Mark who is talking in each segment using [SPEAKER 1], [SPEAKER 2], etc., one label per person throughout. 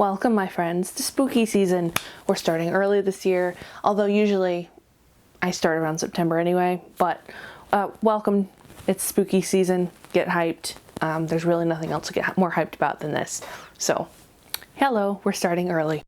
[SPEAKER 1] Welcome, my friends, to spooky season. We're starting early this year, although usually I start around September anyway, but welcome. It's spooky season. Get hyped. There's really nothing else to get more hyped about than this. So, hello, we're starting early.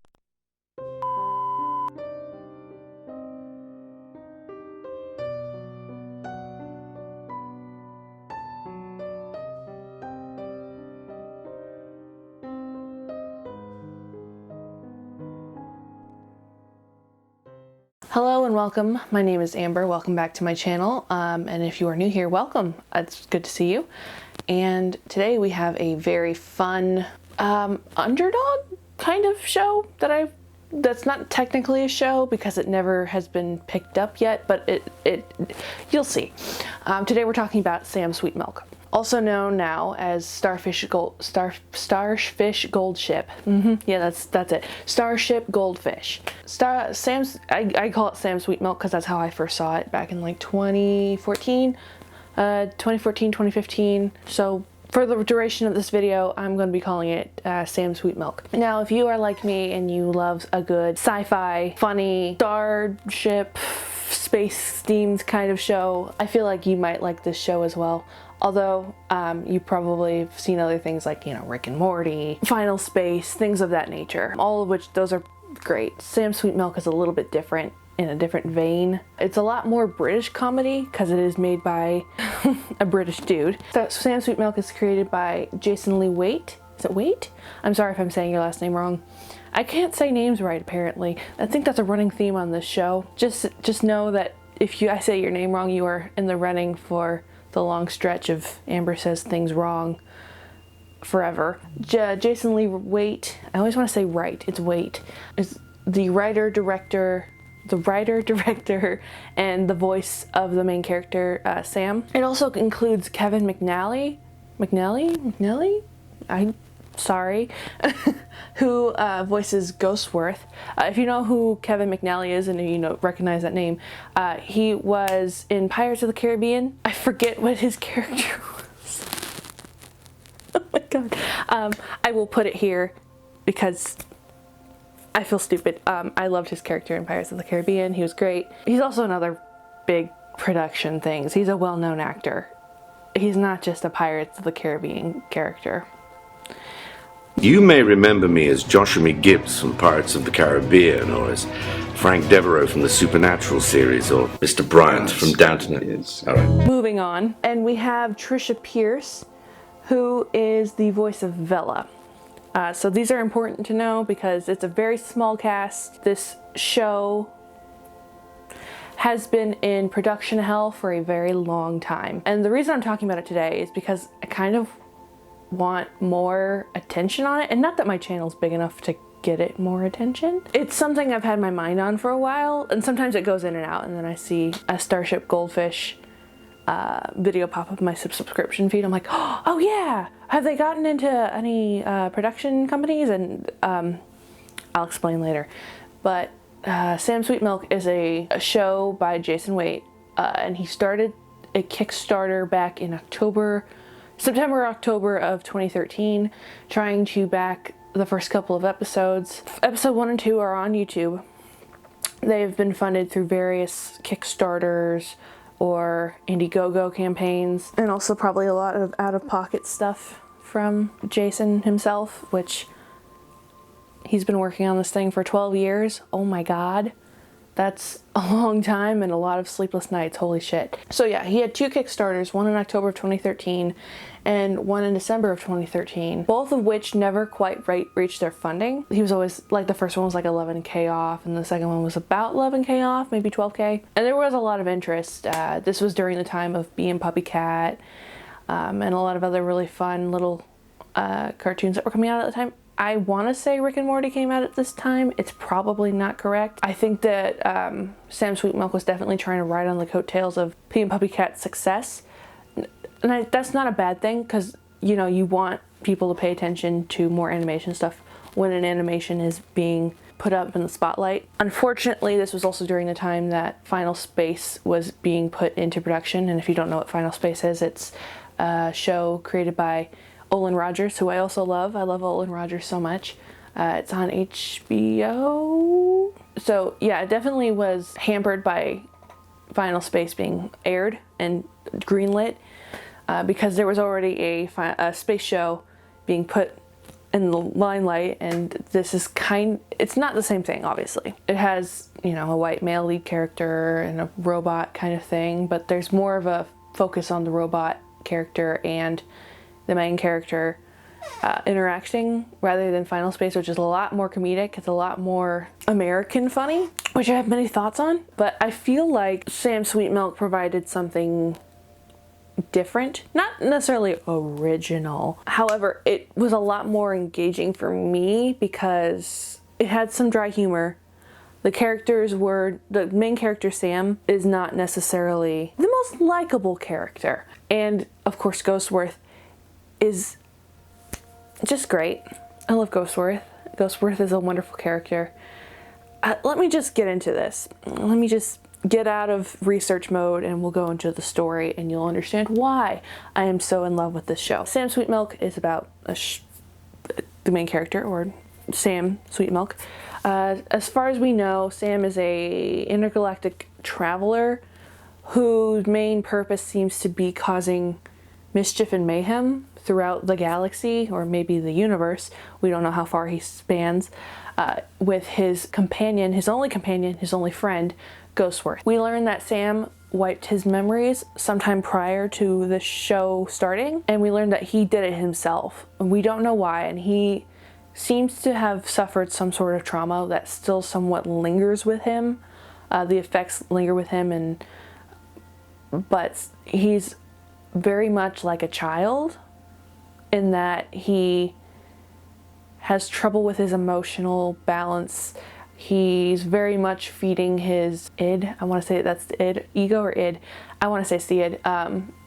[SPEAKER 1] Hello and welcome. My name is Amber. Welcome back to my channel. And if you are new here, welcome. It's good to see you. And today we have a very fun underdog kind of show that's not technically a show because it never has been picked up yet, but you'll see. Today we're talking about Sam Sweetmilk, also known now as Starship Goldfish. Yeah, that's it. Starship Goldfish. I call it Sam Sweetmilk because that's how I first saw it back in like 2014, 2015. So for the duration of this video, I'm going to be calling it Sam Sweetmilk. Now, if you are like me and you love a good sci-fi, funny, starship, space themed kind of show, I feel like you might like this show as well. Although you probably have seen other things like, you know, Rick and Morty, Final Space, things of that nature. All of which, those are great. Sam Sweetmilk is a little bit different, in a different vein. It's a lot more British comedy because it is made by a British dude. So Sam Sweetmilk is created by Jason Lee Waite. Is it Waite? I'm sorry if I'm saying your last name wrong. I can't say names right, apparently. I think that's a running theme on this show. Just know that if I say your name wrong, you are in the running for the long stretch of Amber says things wrong forever. Jason Lee Waite, I always want to say right, it's Waite, is the writer, director, and the voice of the main character, Sam. It also includes Kevin Mcnally, I'm sorry, who voices Ghostworth. If you know who Kevin Mcnally is and you recognize that name, he was in Pirates of the Caribbean. I forget what his character was. Oh my god. I will put it here because I feel stupid. I loved his character in Pirates of the Caribbean. He was great. He's also in other big production things. He's a well-known actor. He's not just a Pirates of the Caribbean character.
[SPEAKER 2] You may remember me as Joshua Gibbs from Pirates of the Caribbean, or as Frank Devereaux from the Supernatural series, or Mr. Bryant from Downton Abbey. All right.
[SPEAKER 1] Moving on, and we have Trisha Pierce, who is the voice of Vella. So these are important to know because it's a very small cast. This show has been in production hell for a very long time. And the reason I'm talking about it today is because I kind of want more attention on it. And not that my channel's big enough to get it more attention. It's something I've had my mind on for a while, and sometimes it goes in and out, and then I see a Starship Goldfish video pop up in my subscription feed. I'm like, oh yeah, have they gotten into any production companies? And I'll explain later. But Sam Sweetmilk is a show by Jason Waite, and he started a Kickstarter back in September, October of 2013, trying to back the first couple of episodes. Episode 1 and 2 are on YouTube. They've been funded through various Kickstarters or Indiegogo campaigns, and also probably a lot of out-of-pocket stuff from Jason himself, which he's been working on this thing for 12 years. Oh my god. That's a long time and a lot of sleepless nights, holy shit. So yeah, he had 2 Kickstarters, one in October of 2013 and one in December of 2013, both of which never quite reached their funding. He was always, like, the first one was like 11K off and the second one was about 11K off, maybe 12K. And there was a lot of interest. This was during the time of Bee and Puppycat and a lot of other really fun little cartoons that were coming out at the time. I want to say Rick and Morty came out at this time. It's probably not correct. I think that Sam Sweetmilk was definitely trying to ride on the coattails of Bee and Puppycat's success. And that's not a bad thing because, you know, you want people to pay attention to more animation stuff when an animation is being put up in the spotlight. Unfortunately, this was also during the time that Final Space was being put into production. And if you don't know what Final Space is, it's a show created by Olin Rogers, who I also love. I love Olin Rogers so much. It's on HBO. So yeah, it definitely was hampered by Final Space being aired and greenlit because there was already a space show being put in the limelight, and this is it's not the same thing, obviously. It has, a white male lead character and a robot kind of thing, but there's more of a focus on the robot character and the main character interacting rather than Final Space, which is a lot more comedic. It's a lot more American funny, which I have many thoughts on, but I feel like Sam Sweetmilk provided something different, not necessarily original. However, it was a lot more engaging for me because it had some dry humor. The main character, Sam, is not necessarily the most likable character. And of course, Ghostworth is just great. I love Ghostworth. Ghostworth is a wonderful character. Let me just get into this. Let me just get out of research mode and we'll go into the story and you'll understand why I am so in love with this show. Sam Sweetmilk is about the main character, or Sam Sweetmilk. As far as we know, Sam is a intergalactic traveler whose main purpose seems to be causing mischief and mayhem throughout the galaxy, or maybe the universe. We don't know how far he spans, with his only friend, Ghostworth. We learn that Sam wiped his memories sometime prior to the show starting, and we learned that he did it himself. We don't know why, and he seems to have suffered some sort of trauma that still somewhat lingers with him. The effects linger with him, but he's very much like a child in that he has trouble with his emotional balance. He's very much feeding his id. I want to say that's the id. Ego or id? I want to say it's the id.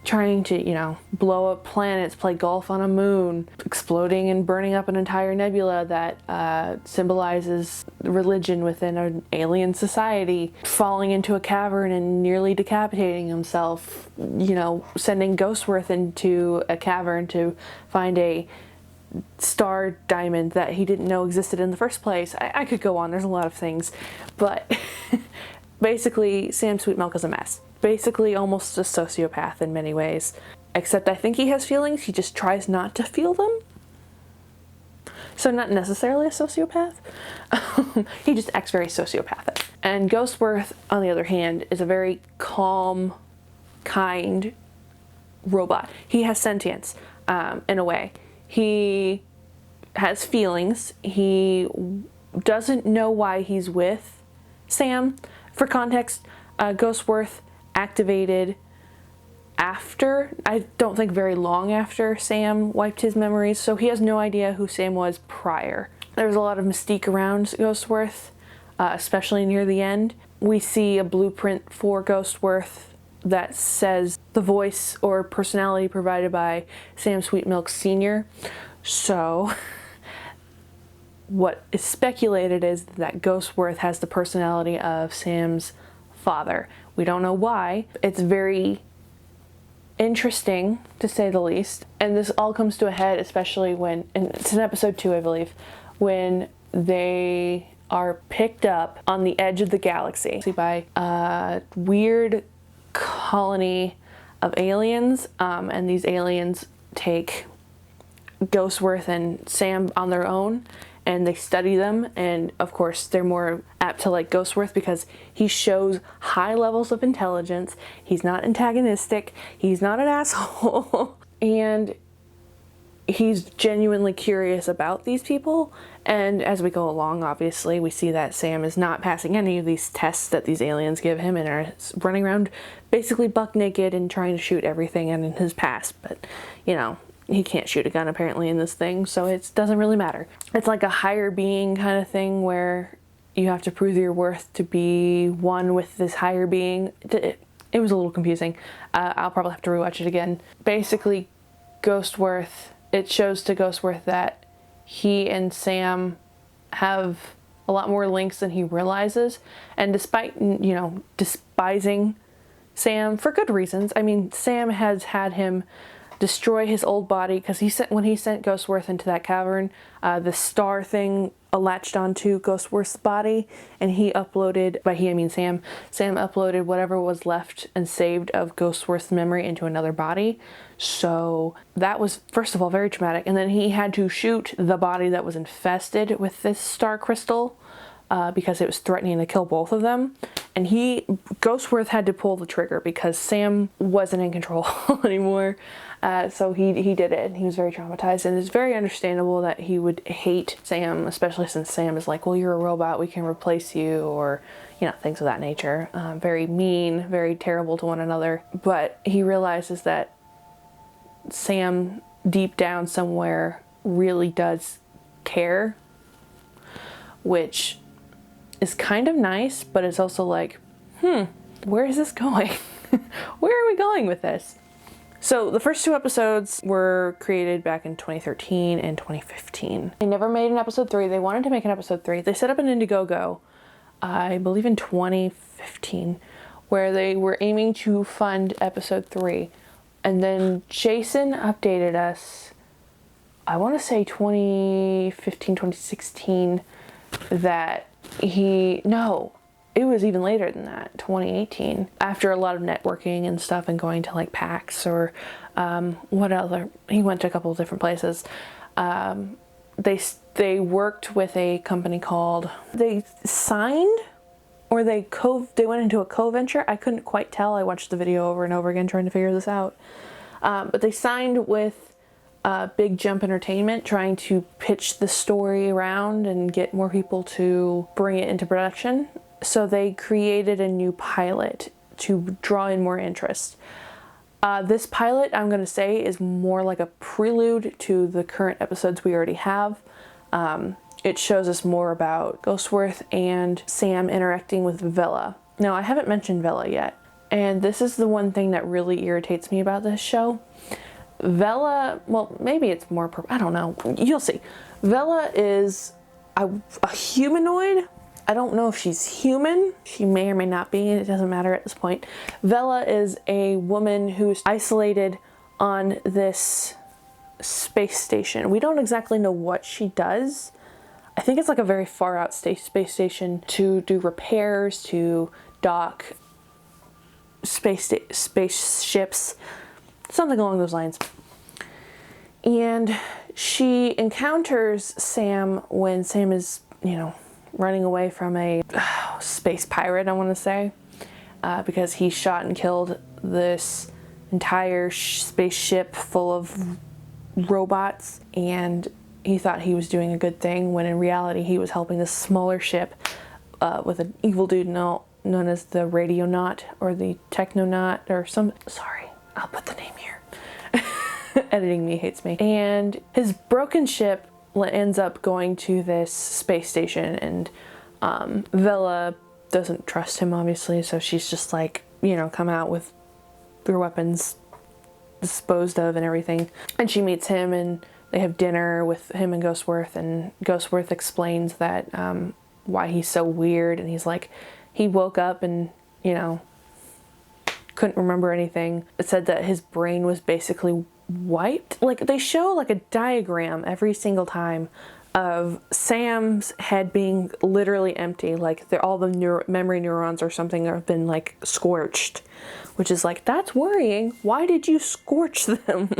[SPEAKER 1] Trying to, blow up planets, play golf on a moon, exploding and burning up an entire nebula that symbolizes religion within an alien society, falling into a cavern and nearly decapitating himself, sending Ghostworth into a cavern to find a star diamond that he didn't know existed in the first place. I could go on, there's a lot of things, but basically Sam Sweetmilk is a mess. Basically almost a sociopath in many ways, except I think he has feelings, he just tries not to feel them. So not necessarily a sociopath. He just acts very sociopathic. And Ghostworth, on the other hand, is a very calm, kind robot. He has sentience, in a way. He has feelings. He doesn't know why he's with Sam. For context, Ghostworth activated after, I don't think very long after Sam wiped his memories, so he has no idea who Sam was prior. There was a lot of mystique around Ghostworth, especially near the end. We see a blueprint for Ghostworth that says the voice or personality provided by Sam Sweetmilk Sr. So what is speculated is that Ghostworth has the personality of Sam's father. We don't know why. It's very interesting, to say the least. And this all comes to a head, especially when, and it's in episode 2, I believe, when they are picked up on the edge of the galaxy by a weird colony of aliens, and these aliens take Ghostworth and Sam on their own, and they study them, and of course they're more apt to like Ghostworth because he shows high levels of intelligence, he's not antagonistic, he's not an asshole, and he's genuinely curious about these people. And as we go along, obviously, we see that Sam is not passing any of these tests that these aliens give him and are running around basically buck naked and trying to shoot everything in his past. But, he can't shoot a gun apparently in this thing, so it doesn't really matter. It's like a higher being kind of thing where you have to prove your worth to be one with this higher being. It was a little confusing. I'll probably have to rewatch it again. Basically, Ghostworth, it shows to Ghostworth that he and Sam have a lot more links than he realizes. And despite, despising Sam for good reasons, I mean, Sam has had him destroy his old body, because when he sent Ghostworth into that cavern, the star thing latched onto Ghostworth's body, and he uploaded, by he I mean Sam uploaded whatever was left and saved of Ghostworth's memory into another body. So that was, first of all, very traumatic. And then he had to shoot the body that was infested with this star crystal, because it was threatening to kill both of them. And Ghostworth had to pull the trigger because Sam wasn't in control anymore. So he did it, and he was very traumatized. And it's very understandable that he would hate Sam, especially since Sam is like, well, you're a robot, we can replace you, or, you know, things of that nature. Very mean, very terrible to one another. But he realizes that Sam, deep down somewhere, really does care, which is kind of nice, but it's also like, where is this going? Where are we going with this? So the first 2 episodes were created back in 2013 and 2015. They never made an episode 3. They wanted to make an episode 3. They set up an Indiegogo, I believe in 2015, where they were aiming to fund episode 3. And then Jason updated us, I want to say 2015, 2016, that it was even later than that, 2018. After a lot of networking and stuff and going to like PAX or he went to a couple of different places. They worked with a company called, they signed or they went into a co-venture. I couldn't quite tell. I watched the video over and over again trying to figure this out. But they signed with Big Jump Entertainment, trying to pitch the story around and get more people to bring it into production. So they created a new pilot to draw in more interest. This pilot, I'm going to say, is more like a prelude to the current episodes we already have. It shows us more about Ghostworth and Sam interacting with Vela. Now, I haven't mentioned Vela yet, and this is the one thing that really irritates me about this show. Vela, well, maybe it's more, I don't know, you'll see. Vela is a humanoid. I don't know if she's human. She may or may not be, it doesn't matter at this point. Vela is a woman who's isolated on this space station. We don't exactly know what she does. I think it's like a very far out space station to do repairs, to dock spaceships, something along those lines. And she encounters Sam when Sam is, running away from a space pirate, I want to say, because he shot and killed this entire spaceship full of robots, and he thought he was doing a good thing when in reality he was helping this smaller ship with an evil dude known as the Radionaut or the Technonaut or sorry, I'll put the name here. Editing me hates me. And his broken ship ends up going to this space station, and Vela doesn't trust him, obviously, so she's just like, come out with your weapons disposed of and everything. And she meets him, and they have dinner with him and Ghostworth, and Ghostworth explains that why he's so weird, and he's like, he woke up and, couldn't remember anything. It said that his brain was basically wiped. Like, they show like a diagram every single time of Sam's head being literally empty, like all the memory neurons or something have been like scorched, which is like, that's worrying. Why did you scorch them?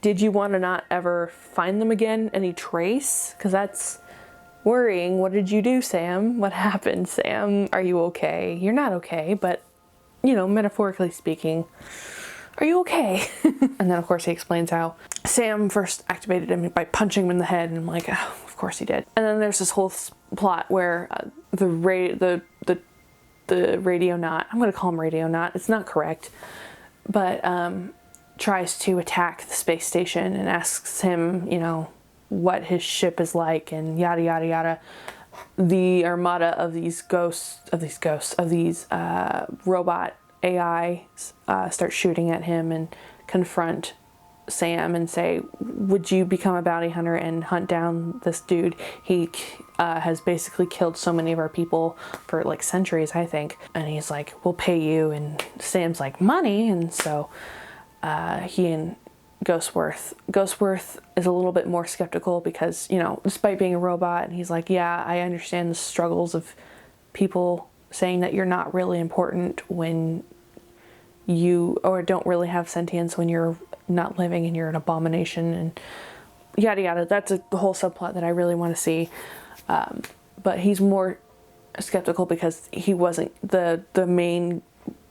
[SPEAKER 1] Did you want to not ever find them again? Any trace? Because that's worrying. What did you do, Sam? What happened, Sam? Are you okay? You're not okay, but metaphorically speaking, are you okay? And then of course he explains how Sam first activated him by punching him in the head, and I'm like, oh, of course he did. And then there's this whole plot where the Radionaut, I'm going to call him Radionaut, it's not correct, but tries to attack the space station and asks him, what his ship is like, and yada yada yada. The armada of these robot AIs start shooting at him and confront Sam and say, would you become a bounty hunter and hunt down this dude? He has basically killed so many of our people for like centuries, I think. And he's like, we'll pay you. And Sam's like, money? And so he and Ghostworth. Ghostworth is a little bit more skeptical because, you know, despite being a robot, and he's like, yeah, I understand the struggles of people saying that you're not really important when you, or don't really have sentience when you're not living and you're an abomination and yada yada. That's a whole subplot that I really want to see. But he's more skeptical because he wasn't the main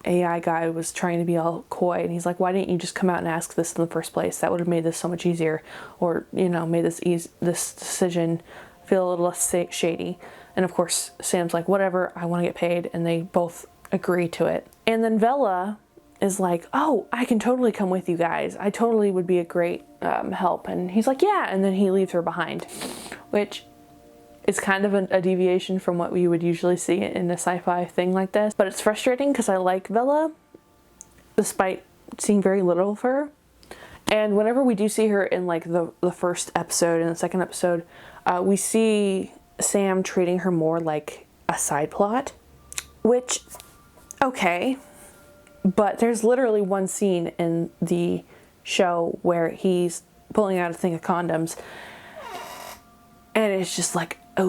[SPEAKER 1] AI guy was trying to be all coy, and he's like, why didn't you just come out and ask this in the first place? That would have made this so much easier, or, you know, made this decision feel a little less shady. And of course Sam's like, whatever, I want to get paid, and they both agree to it. And then Vela is like, oh, I can totally come with you guys, I totally would be a great help. And he's like, yeah, and then he leaves her behind, which is kind of a deviation from what we would usually see in a sci-fi thing like this. But it's frustrating because I like Vela, despite seeing very little of her. And whenever we do see her in like the first episode and the second episode, we see Sam treating her more like a side plot, which, okay. But there's literally one scene in the show where he's pulling out a thing of condoms, and it's just like, oh,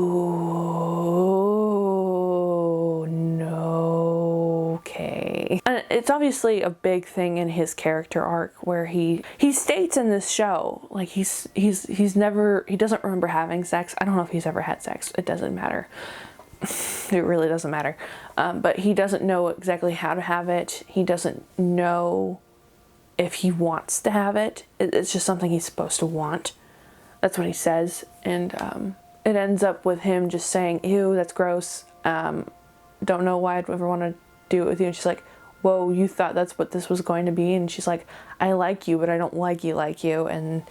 [SPEAKER 1] no, okay. And it's obviously a big thing in his character arc where he states in this show, like he doesn't remember having sex. I don't know if he's ever had sex. It doesn't matter. It really doesn't matter. But he doesn't know exactly how to have it. He doesn't know if he wants to have it. It's just something he's supposed to want. That's what he says. And it ends up with him just saying, ew, that's gross. Don't know why I'd ever want to do it with you. And she's like, whoa, you thought that's what this was going to be? And she's like, I like you, but I don't like you. And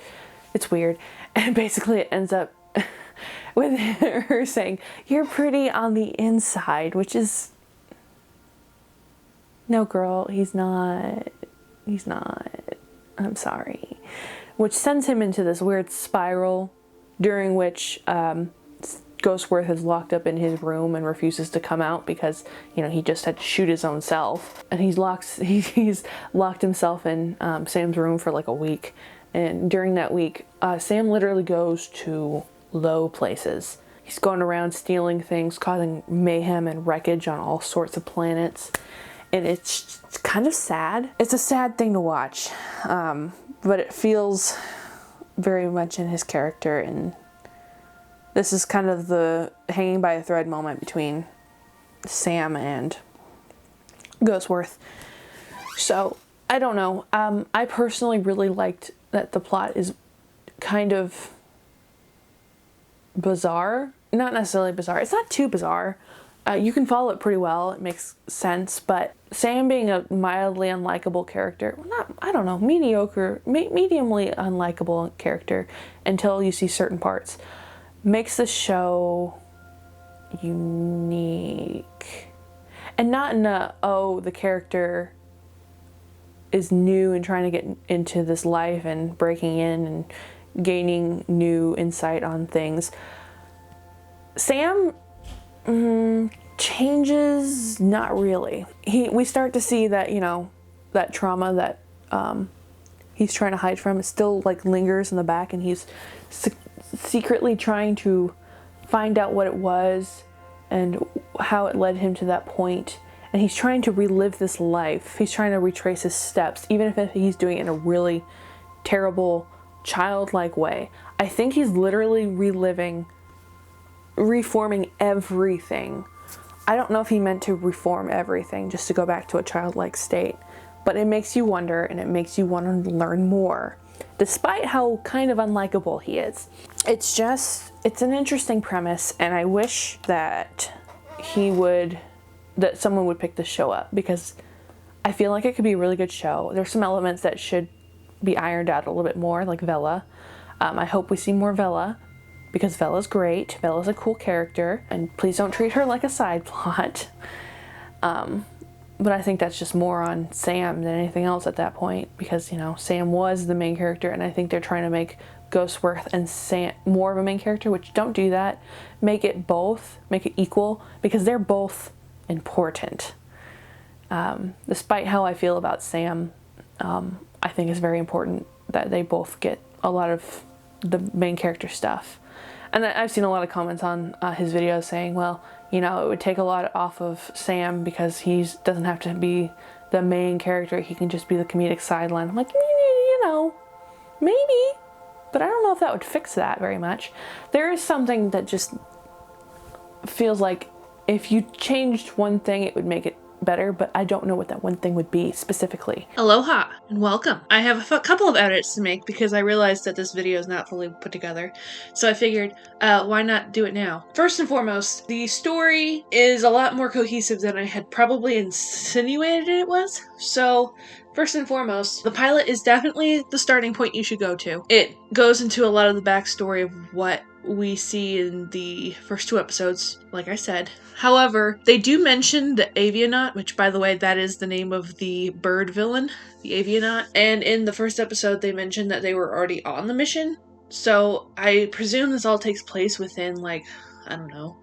[SPEAKER 1] it's weird. And basically it ends up with her saying, you're pretty on the inside, which is, no, girl, he's not. I'm sorry. Which sends him into this weird spiral during which Ghostworth is locked up in his room and refuses to come out because, you know, he just had to shoot his own self. And he's locked himself in Sam's room for like a week. And during that week, Sam literally goes to low places. He's going around stealing things, causing mayhem and wreckage on all sorts of planets. And it's kind of sad. It's a sad thing to watch, but it feels very much in his character, and this is kind of the hanging by a thread moment between Sam and Ghostworth. So, I don't know. I personally really liked that the plot is kind of bizarre. Not necessarily bizarre. It's not too bizarre. You can follow it pretty well. It makes sense. But Sam being a mildly unlikable character, mediumly unlikable character until you see certain parts, makes the show unique. And not in the character is new and trying to get into this life and breaking in and gaining new insight on things. Sam changes, not really. We start to see that, you know, that trauma that he's trying to hide from, it still like lingers in the back, and he's secretly trying to find out what it was and how it led him to that point. And he's trying to relive this life. He's trying to retrace his steps, even if he's doing it in a really terrible, childlike way. I think he's literally reforming everything. I don't know if he meant to reform everything just to go back to a childlike state, but it makes you wonder, and it makes you want to learn more, despite how kind of unlikable he is. It's an interesting premise, and I wish that someone would pick this show up, because I feel like it could be a really good show. There's some elements that should be ironed out a little bit more, like Vela. I hope we see more Vela, because Vela's great. Vela's a cool character, and please don't treat her like a side plot. But I think that's just more on Sam than anything else at that point, because, you know, Sam was the main character, and I think they're trying to make Ghostworth and Sam more of a main character, which don't do that. Make it equal, because they're both important. Despite how I feel about Sam, I think it's very important that they both get a lot of the main character stuff. And I've seen a lot of comments on his videos saying, well, you know, it would take a lot off of Sam because he doesn't have to be the main character. He can just be the comedic sideline. I'm like, you know, maybe, but I don't know if that would fix that very much. There is something that just feels like if you changed one thing, it would make it better, but I don't know what that one thing would be specifically.
[SPEAKER 3] Aloha and welcome. I have a couple of edits to make because I realized that this video is not fully put together. So I figured, why not do it now? First and foremost, the story is a lot more cohesive than I had probably insinuated it was. So first and foremost, the pilot is definitely the starting point you should go to. It goes into a lot of the backstory of what we see in the first 2 episodes, like I said. However, they do mention the Avianaut, which, by the way, that is the name of the bird villain, the Avianaut. And in the first episode, they mentioned that they were already on the mission. So I presume this all takes place within, like, I don't know,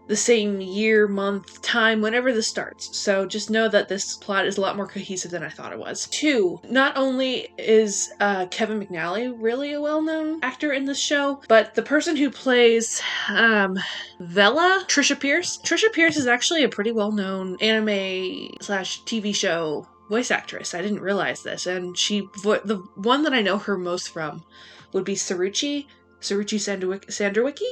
[SPEAKER 3] the same year, month, time, whenever this starts. So just know that this plot is a lot more cohesive than I thought it was. 2, not only is Kevin Mcnally really a well-known actor in this show, but the person who plays Vella, Trisha Pierce. Trisha Pierce is actually a pretty well-known anime/TV show voice actress. I didn't realize this, and the one that I know her most from would be Saruchi Sanderwicki?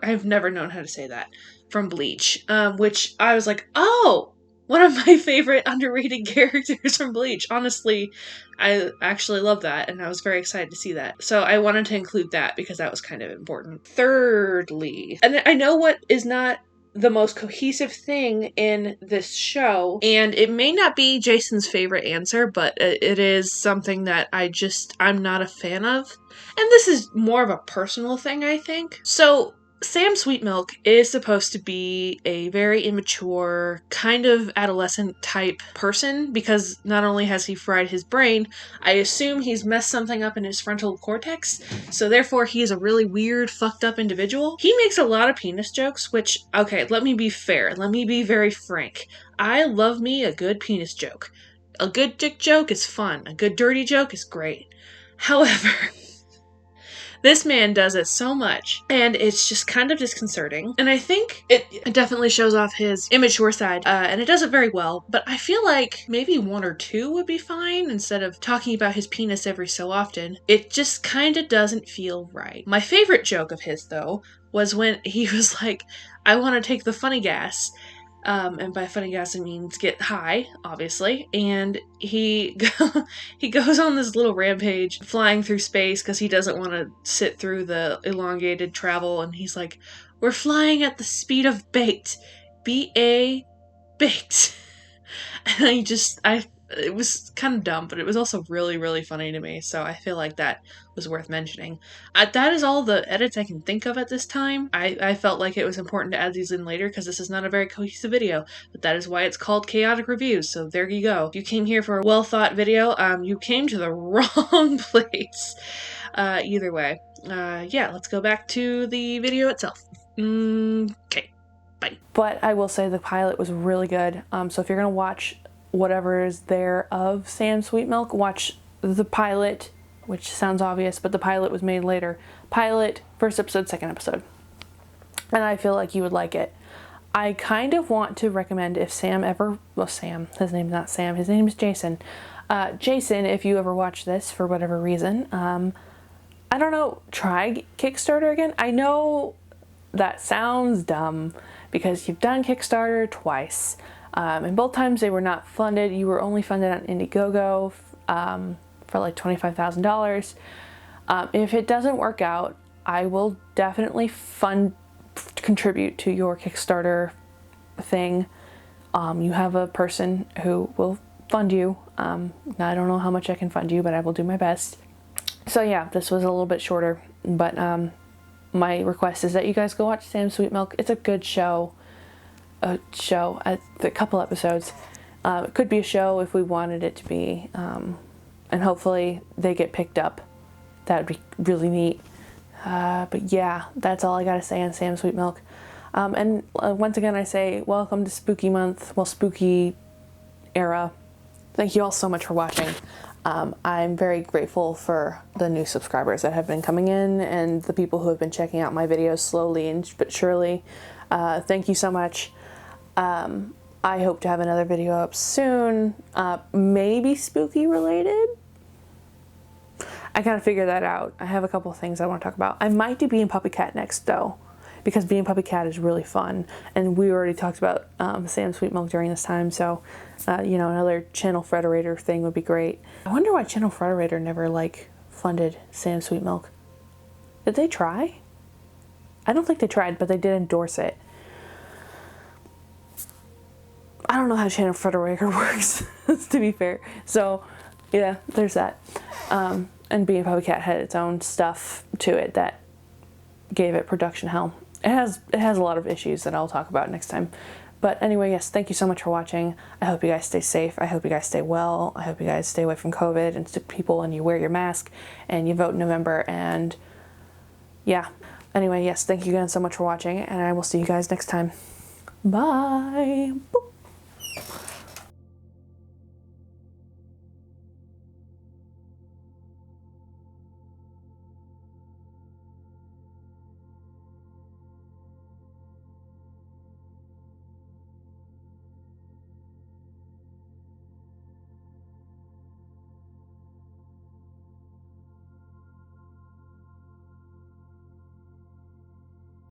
[SPEAKER 3] I've never known how to say that, from Bleach, which I was like, oh, one of my favorite underrated characters from Bleach. Honestly, I actually love that, and I was very excited to see that. So I wanted to include that because that was kind of important. Thirdly, and I know what is not the most cohesive thing in this show, and it may not be Jason's favorite answer, but it is something that I'm not a fan of. And this is more of a personal thing, I think. So, Sam Sweetmilk is supposed to be a very immature, kind of adolescent type person, because not only has he fried his brain, I assume he's messed something up in his frontal cortex, so therefore he's a really weird, fucked up individual. He makes a lot of penis jokes, which, okay, let me be fair, let me be very frank. I love me a good penis joke. A good dick joke is fun, a good dirty joke is great. However, this man does it so much, and it's just kind of disconcerting. And I think it definitely shows off his immature side, and it does it very well. But I feel like maybe 1 or 2 would be fine instead of talking about his penis every so often. It just kind of doesn't feel right. My favorite joke of his, though, was when he was like, I want to take the funny gas. And by funny gas, I means get high, obviously. And he goes on this little rampage, flying through space because he doesn't want to sit through the elongated travel. And he's like, "We're flying at the speed of baked, B-A, baked." And it was kind of dumb, but it was also really, really funny to me. So I feel like that was worth mentioning. That is all the edits I can think of at this time. I felt like it was important to add these in later because this is not a very cohesive video, but that is why it's called Chaotic Reviews. So there you go. If you came here for a well-thought video, you came to the wrong place. Either way. Yeah, let's go back to the video itself. Okay, bye.
[SPEAKER 1] But I will say the pilot was really good. So if you're gonna watch whatever is there of Sam Sweetmilk, watch the pilot, which sounds obvious, but the pilot was made later. Pilot, first episode, second episode. And I feel like you would like it. I kind of want to recommend if Sam, his name's not Sam, his name is Jason. Jason, if you ever watch this for whatever reason, I don't know, try Kickstarter again. I know that sounds dumb because you've done Kickstarter twice. And both times they were not funded. You were only funded on Indiegogo for like $25,000. If it doesn't work out, I will definitely contribute to your Kickstarter thing. You have a person who will fund you. I don't know how much I can fund you, but I will do my best. So yeah, this was a little bit shorter, but my request is that you guys go watch Sam Sweetmilk. It's a good show. A couple episodes. It could be a show if we wanted it to be, and hopefully they get picked up. That would be really neat. But yeah, that's all I gotta say on Sam Sweetmilk. And once again I say welcome to spooky month, spooky era. Thank you all so much for watching. I'm very grateful for the new subscribers that have been coming in and the people who have been checking out my videos slowly but surely. Thank you so much. I hope to have another video up soon, maybe spooky related. I gotta figure that out. I have a couple of things I want to talk about. I might do Bee and Puppy Cat next though, because Bee and Puppy Cat is really fun, and we already talked about Sam Sweetmilk during this time, so you know, another Channel Frederator thing would be great. I wonder why Channel Frederator never like funded Sam Sweetmilk. Did they try? I don't think they tried, but they did endorse it. I don't know how Channel Frederator works, to be fair. So, yeah, there's that. And Bee and Puppy Cat had its own stuff to it that gave it production hell. It has a lot of issues that I'll talk about next time. But anyway, yes, thank you so much for watching. I hope you guys stay safe. I hope you guys stay well. I hope you guys stay away from COVID and sick people, and you wear your mask and you vote in November. And yeah. Anyway, yes, thank you again so much for watching, and I will see you guys next time. Bye. Boop.